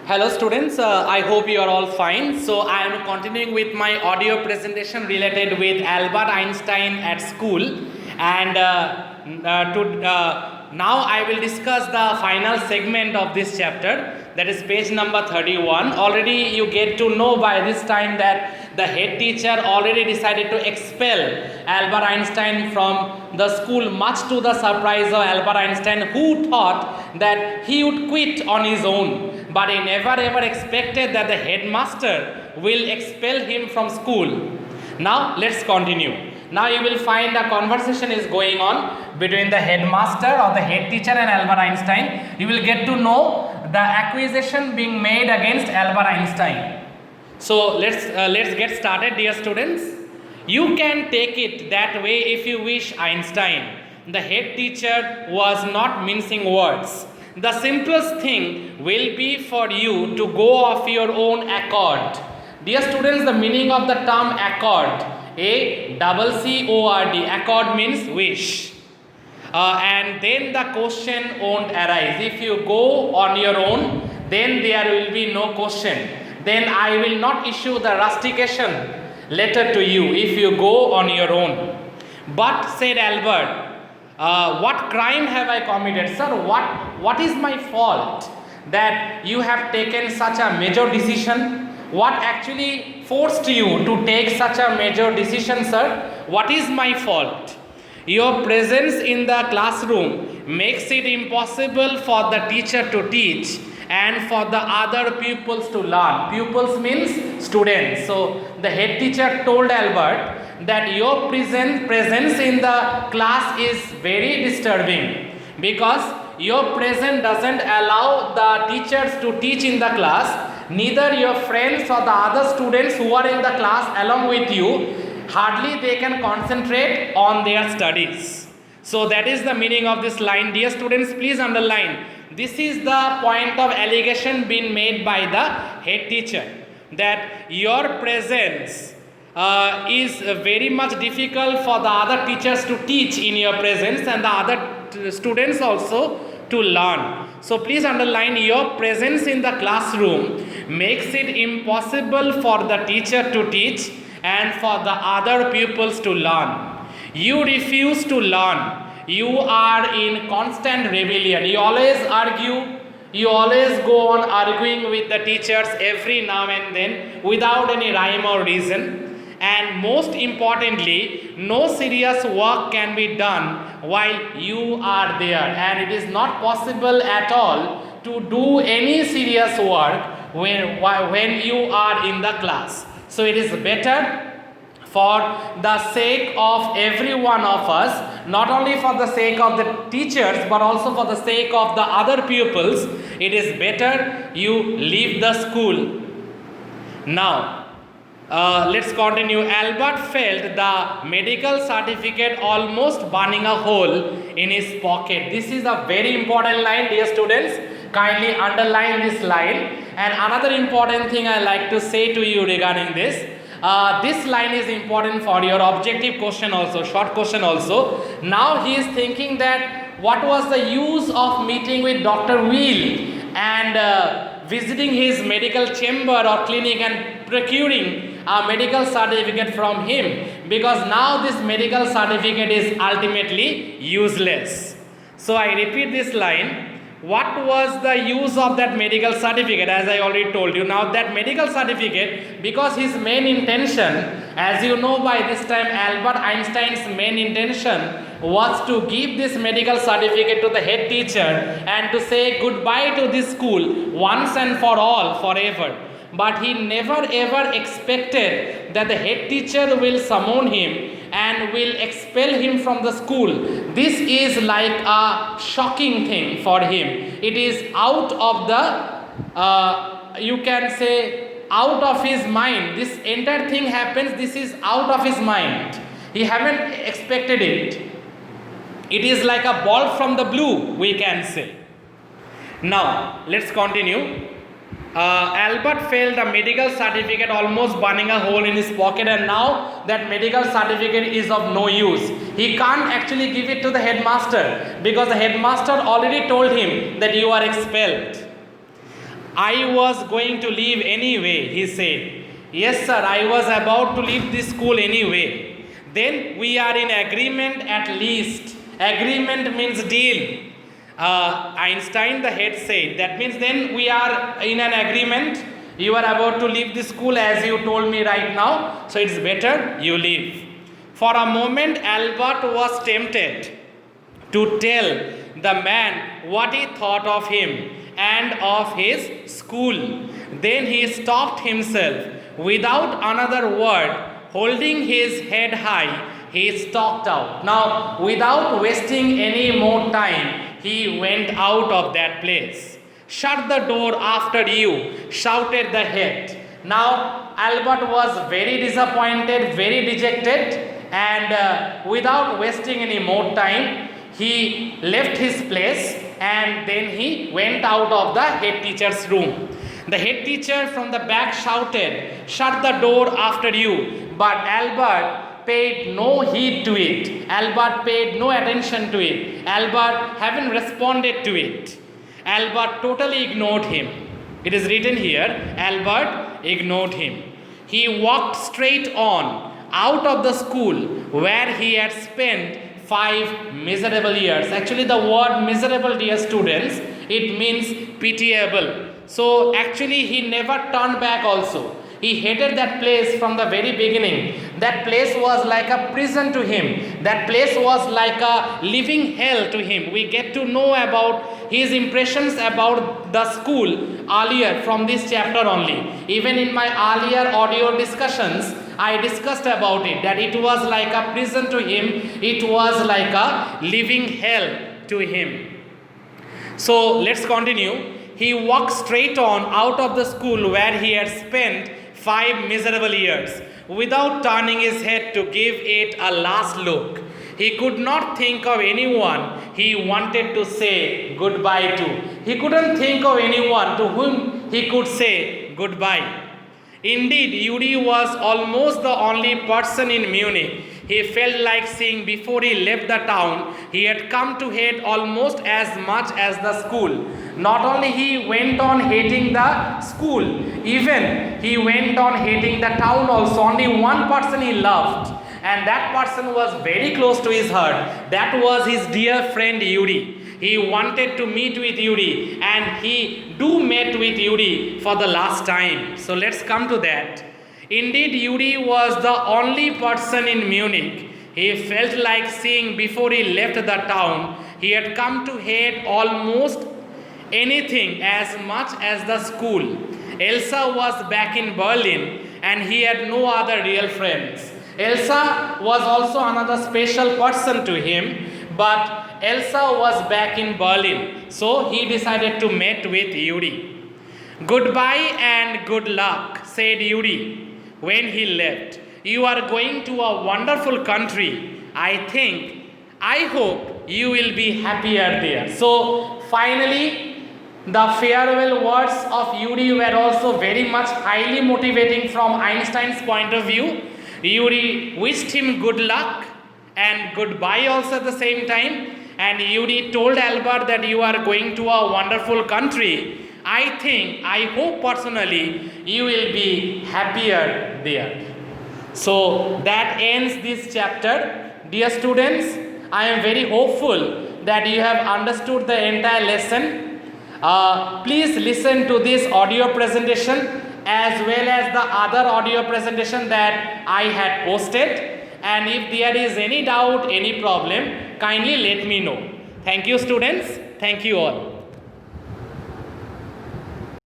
Hello students, I hope you are all fine. So I am continuing with my audio presentation related with Albert Einstein at school, and now I will discuss the final segment of this chapter, that is page number 31. Already you get to know by this time that the head teacher already decided to expel Albert Einstein from the school, much to the surprise of Albert Einstein, who thought that he would quit on his own. But he never ever expected that the headmaster will expel him from school. Now let's continue. Now you will find a conversation is going on between the headmaster or the head teacher and Albert Einstein. You will get to know the accusation being made against Albert Einstein. So let's get started, dear students. You can take it that way if you wish, Einstein. The head teacher was not mincing words. The simplest thing will be for you to go of your own accord. Dear students, the meaning of the term accord, A-double-C-O-R-D, accord means wish. And then the question won't arise. If you go on your own, then there will be no question. Then I will not issue the rustication letter to you if you go on your own. But, said Albert, what crime have I committed? Sir, what is my fault that you have taken such a major decision? What actually forced you to take such a major decision, sir? What is my fault? Your presence in the classroom makes it impossible for the teacher to teach and for the other pupils to learn. Pupils means students. So the head teacher told Albert that your presence in the class is very disturbing, because your presence doesn't allow the teachers to teach in the class. Neither your friends or the other students who are in the class along with you, hardly they can concentrate on their studies. So that is the meaning of this line. Dear students, please underline. This is the point of allegation being made by the head teacher, that your presence is very much difficult for the other teachers to teach in your presence and the other students also to learn. So please underline, your presence in the classroom makes it impossible for the teacher to teach and for the other pupils to learn. You refuse to learn. You are in constant rebellion. You always argue. You always go on arguing with the teachers every now and then without any rhyme or reason. And most importantly, no serious work can be done while you are there. And it is not possible at all to do any serious work when you are in the class. So it is better, for the sake of every one of us, not only for the sake of the teachers but also for the sake of the other pupils, it is better you leave the school. Now, let's continue. Albert felt the medical certificate almost burning a hole in his pocket. This is a very important line, dear students. Kindly underline this line. And another important thing I like to say to you regarding this, this line is important for your objective question also, short question also. Now he is thinking that what was the use of meeting with Dr. Weil and visiting his medical chamber or clinic and procuring a medical certificate from him, because now this medical certificate is ultimately useless. So I repeat this line. What was the use of that medical certificate? As I already told you, now that medical certificate, because his main intention, as you know by this time, Albert Einstein's main intention was to give this medical certificate to the head teacher and to say goodbye to this school once and for all, forever. But he never ever expected that the head teacher will summon him and will expel him from the school. This is like a shocking thing for him. It is out of the, you can say, out of his mind. This entire thing happens, this is out of his mind. He haven't expected it. It is like a ball from the blue, we can say. Now, let's continue. Albert felt the medical certificate almost burning a hole in his pocket, and now that medical certificate is of no use. He can't actually give it to the headmaster because the headmaster already told him that you are expelled. I was going to leave anyway, he said. Yes, sir, I was about to leave this school anyway. Then we are in agreement at least. Agreement means deal. Einstein, the head, said. That means then we are in an agreement. You are about to leave the school as you told me right now. So it's better you leave. For a moment, Albert was tempted to tell the man what he thought of him and of his school. Then he stopped himself. Without another word, holding his head high, he stalked out. Now, without wasting any more time, he went out of that place. Shut the door after you, shouted the head. Now, Albert was very disappointed, very dejected, and without wasting any more time, he left his place and then he went out of the head teacher's room. The head teacher from the back shouted, "Shut the door after you." But Albert paid no heed to it. Albert paid no attention to it. Albert haven't responded to it. Albert totally ignored him. It is written here, Albert ignored him. He walked straight on out of the school where he had spent 5 miserable years. Actually, the word miserable, dear students, it means pitiable. So actually he never turned back also. He hated that place from the very beginning. That place was like a prison to him. That place was like a living hell to him. We get to know about his impressions about the school earlier from this chapter only. Even in my earlier audio discussions, I discussed about it, that it was like a prison to him. It was like a living hell to him. So let's continue. He walked straight on out of the school where he had spent 5 miserable years without turning his head to give it a last look. He could not think of anyone he wanted to say goodbye to. He couldn't think of anyone to whom he could say goodbye. Indeed, Yuri was almost the only person in Munich he felt like seeing before he left the town. He had come to hate almost as much as the school. Not only he went on hating the school, even he went on hating the town also. Only one person he loved, and that person was very close to his heart. That was his dear friend Yuri. He wanted to meet with Yuri, and he met with Yuri for the last time. So let's come to that. Indeed, Yuri was the only person in Munich he felt like seeing before he left the town. He had come to hate almost anything as much as the school. Elsa was back in Berlin, and he had no other real friends. Elsa was also another special person to him, but Elsa was back in Berlin, so he decided to meet with Yuri. Goodbye and good luck, said Yuri when he left. You are going to a wonderful country. I hope you will be happier there. So finally, the farewell words of Yuri were also very much highly motivating from Einstein's point of view. Yuri wished him good luck and goodbye also at the same time. And Yuri told Albert that you are going to a wonderful country. I hope personally you will be happier there. So that ends this chapter. Dear students, I am very hopeful that you have understood the entire lesson. Please listen to this audio presentation as well as the other audio presentation that I had posted. And if there is any doubt, any problem, kindly let me know. Thank you, students. Thank you all.